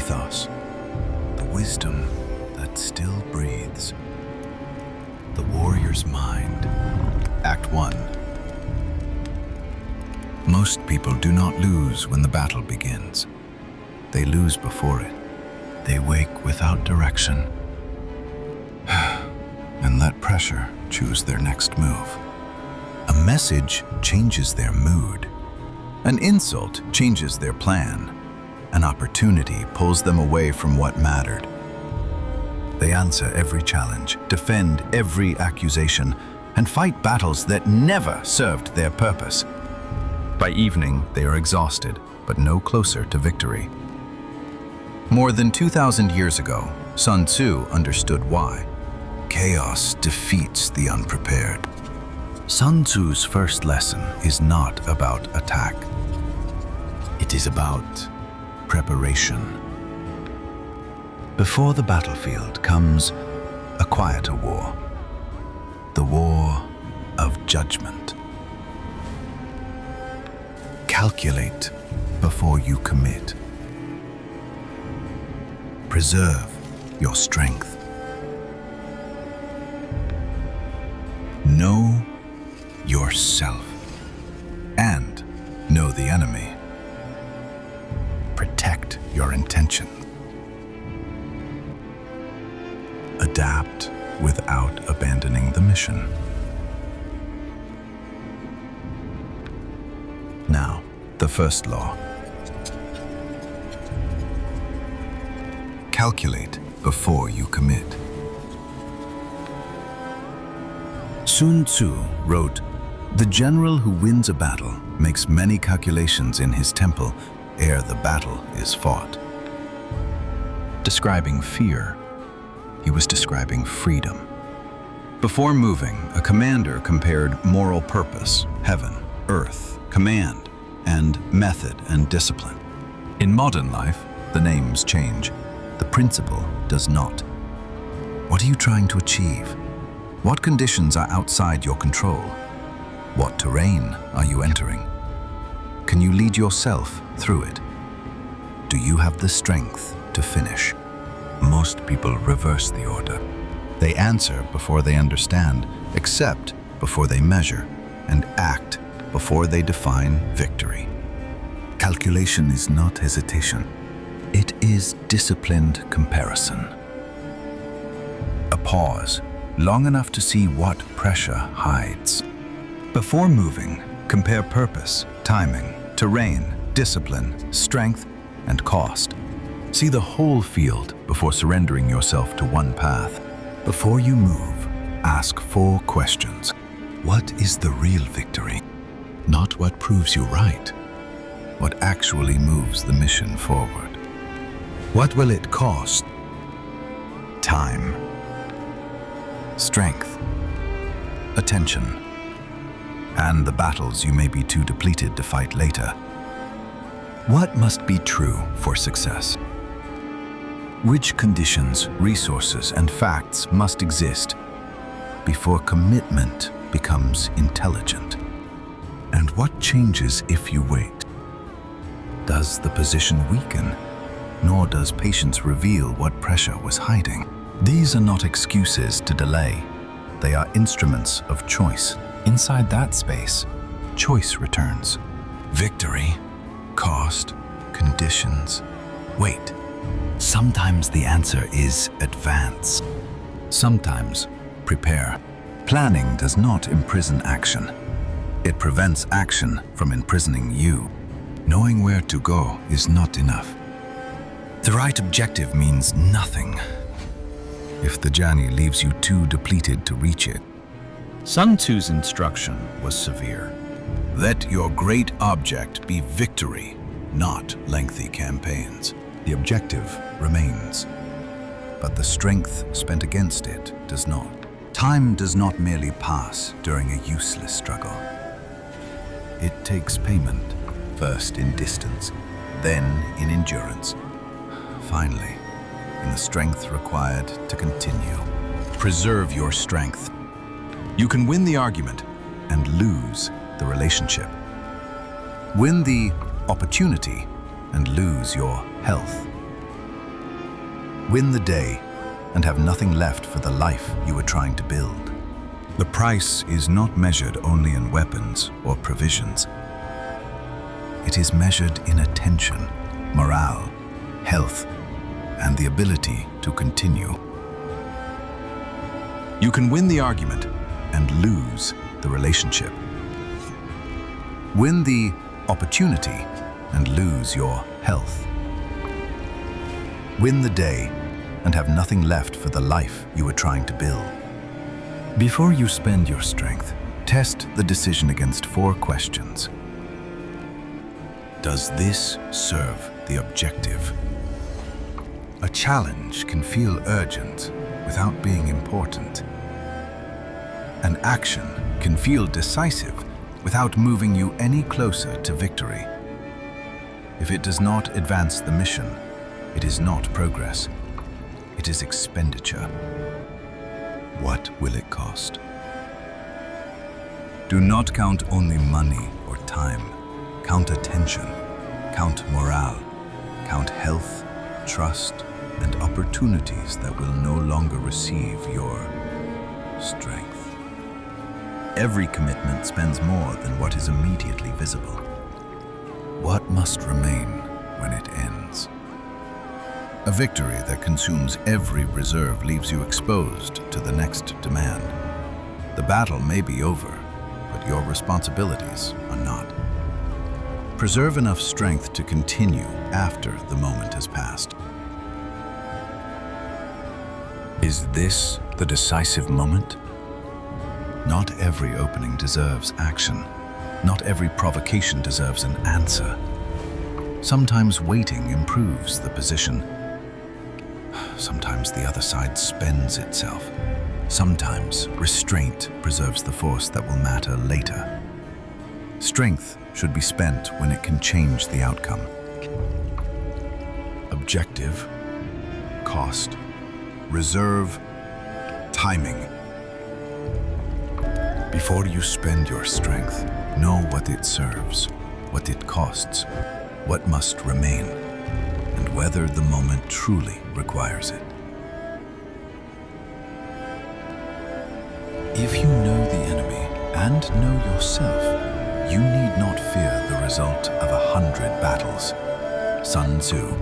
Ethos, the wisdom that still breathes. The Warrior's Mind. Act 1. Most people do not lose when the battle begins. They lose before it. They wake without direction and let pressure choose their next move. A message changes their mood. An insult changes their plan. An opportunity pulls them away from what mattered. They answer every challenge, defend every accusation, and fight battles that never served their purpose. By evening, they are exhausted, but no closer to victory. More than 2,000 years ago, Sun Tzu understood why. Chaos defeats the unprepared. Sun Tzu's first lesson is not about attack. It is about preparation. Before the battlefield comes a quieter war, the war of judgment. Calculate before you commit. Preserve your strength. Know yourself and know the enemy. Protect your intention. Adapt without abandoning the mission. Now, the first law. Calculate before you commit. Sun Tzu wrote, "The general who wins a battle makes many calculations in his temple ere the battle is fought." Describing fear, he was describing freedom. Before moving, a commander compared moral purpose, heaven, earth, command, and method and discipline. In modern life, the names change. The principle does not. What are you trying to achieve? What conditions are outside your control? What terrain are you entering? Can you lead yourself through it? Do you have the strength to finish? Most people reverse the order. They answer before they understand, accept before they measure, and act before they define victory. Calculation is not hesitation. It is disciplined comparison. A pause, long enough to see what pressure hides. Before moving, compare purpose, timing, terrain, discipline, strength, and cost. See the whole field before surrendering yourself to one path. Before you move, ask 4 questions. What is the real victory? Not what proves you right. What actually moves the mission forward? What will it cost? Time, strength, attention, and the battles you may be too depleted to fight later. What must be true for success? Which conditions, resources, and facts must exist before commitment becomes intelligent? And what changes if you wait? Does the position weaken? Nor does patience reveal what pressure was hiding. These are not excuses to delay. They are instruments of choice. Inside that space, choice returns. Victory, cost, conditions, wait. Sometimes the answer is advance. Sometimes prepare. Planning does not imprison action. It prevents action from imprisoning you. Knowing where to go is not enough. The right objective means nothing if the journey leaves you too depleted to reach it. Sun Tzu's instruction was severe. Let your great object be victory, not lengthy campaigns. The objective remains, but the strength spent against it does not. Time does not merely pass during a useless struggle. It takes payment, first in distance, then in endurance, finally in the strength required to continue. Preserve your strength. You can win the argument and lose the relationship. Win the opportunity and lose your health. Win the day and have nothing left for the life you were trying to build. The price is not measured only in weapons or provisions. It is measured in attention, morale, health, and the ability to continue. You can win the argument and lose the relationship. Win the opportunity and lose your health. Win the day and have nothing left for the life you were trying to build. Before you spend your strength, test the decision against 4 questions. Does this serve the objective? A challenge can feel urgent without being important. An action can feel decisive without moving you any closer to victory. If it does not advance the mission, it is not progress. It is expenditure. What will it cost? Do not count only money or time. Count attention, count morale, count health, trust, and opportunities that will no longer receive your strength. Every commitment spends more than what is immediately visible. What must remain when it ends? A victory that consumes every reserve leaves you exposed to the next demand. The battle may be over, but your responsibilities are not. Preserve enough strength to continue after the moment has passed. Is this the decisive moment? Not every opening deserves action. Not every provocation deserves an answer. Sometimes waiting improves the position. Sometimes the other side spends itself. Sometimes restraint preserves the force that will matter later. Strength should be spent when it can change the outcome. Objective, cost, reserve, timing. Before you spend your strength, know what it serves, what it costs, what must remain, and whether the moment truly requires it. If you know the enemy and know yourself, you need not fear the result of 100 battles. Sun Tzu.